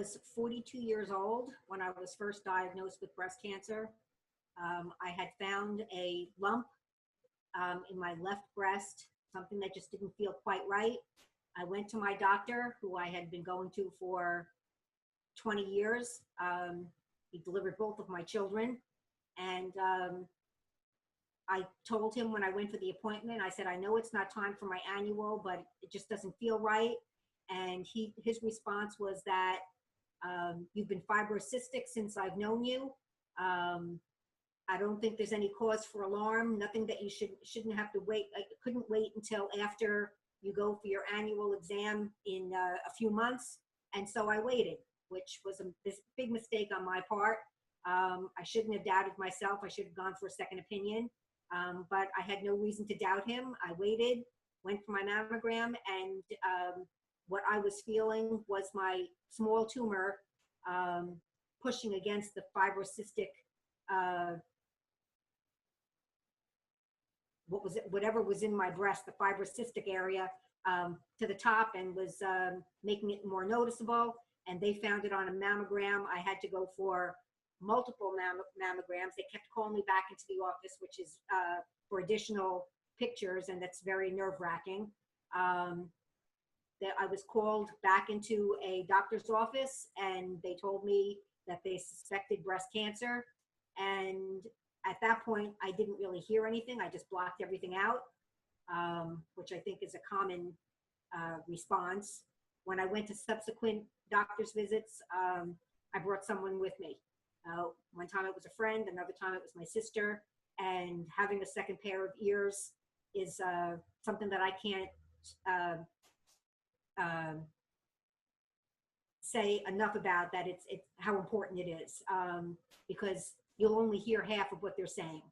was 42 years old when I was first diagnosed with breast cancer. I had found a lump in my left breast, something that just didn't feel quite right. I went to my doctor, who I had been going to for 20 years. He delivered both of my children. And I told him when I went for the appointment, I said, I know it's not time for my annual, but it just doesn't feel right. And his response was that you've been fibrocystic since I've known you. I don't think there's any cause for alarm, nothing that you shouldn't have to wait. I couldn't wait until after you go for your annual exam in a few months. And so I waited, which was a big mistake on my part. I shouldn't have doubted myself. I should have gone for a second opinion, but I had no reason to doubt him. I waited, went for my mammogram, and what I was feeling was my small tumor pushing against the fibrocystic, whatever was in my breast, the fibrocystic area, to the top, and was making it more noticeable. And they found it on a mammogram. I had to go for multiple mammograms. They kept calling me back into the office, which is for additional pictures, and that's very nerve-wracking. That I was called back into a doctor's office, and they told me that they suspected breast cancer. And at that point, I didn't really hear anything. I just blocked everything out, which I think is a common response. When I went to subsequent doctor's visits, I brought someone with me. One time it was a friend, another time it was my sister, and having a second pair of ears is something that I can't say enough about, that it's how important it is, because you'll only hear half of what they're saying.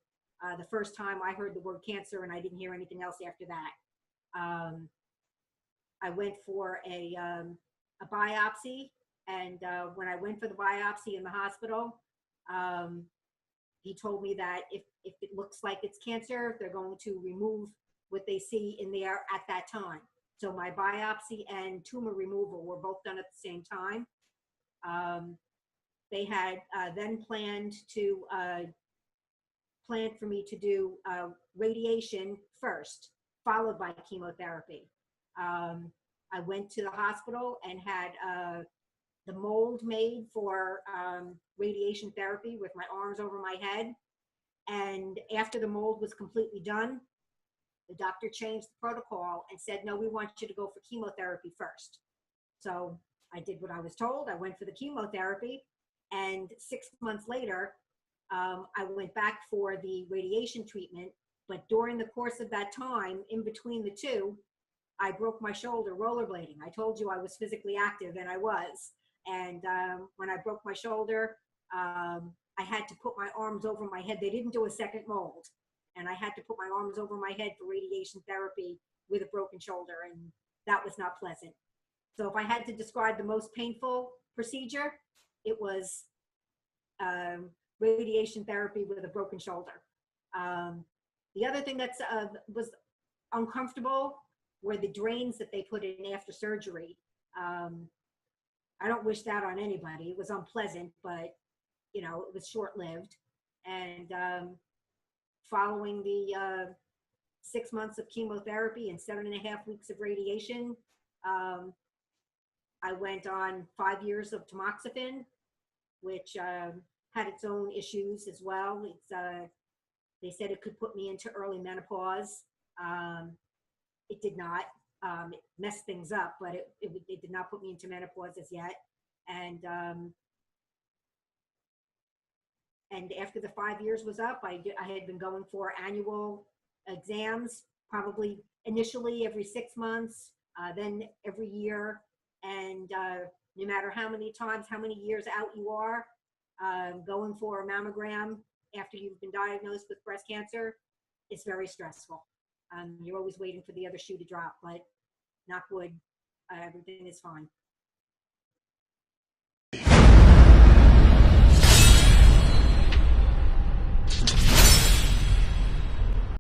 The first time I heard the word cancer, and I didn't hear anything else after that. I went for a biopsy, and when I went for the biopsy in the hospital, he told me that if it looks like it's cancer, they're going to remove what they see in there at that time. So my biopsy and tumor removal were both done at the same time. They had then planned for me to do radiation first, followed by chemotherapy. I went to the hospital and had the mold made for radiation therapy with my arms over my head. And after the mold was completely done, the doctor changed the protocol and said, no, we want you to go for chemotherapy first. So I did what I was told. I went for the chemotherapy, and 6 months later, I went back for the radiation treatment. But during the course of that time, in between the two, I broke my shoulder rollerblading. I told you I was physically active, and I was. And when I broke my shoulder, I had to put my arms over my head. They didn't do a second mold. And I had to put my arms over my head for radiation therapy with a broken shoulder, and that was not pleasant. So if I had to describe the most painful procedure, it was radiation therapy with a broken shoulder. The other thing that was uncomfortable were the drains that they put in after surgery. I don't wish that on anybody. It was unpleasant, but you know, it was short-lived. And following the 6 months of chemotherapy and 7.5 weeks of radiation, I went on 5 years of tamoxifen, which had its own issues as well. They said it could put me into early menopause. It did not. It messed things up, but it did not put me into menopause as yet. And after the 5 years was up, I had been going for annual exams, probably initially every 6 months, then every year. And no matter how many times, how many years out you are, going for a mammogram after you've been diagnosed with breast cancer, it's very stressful. You're always waiting for the other shoe to drop, but knock wood, everything is fine.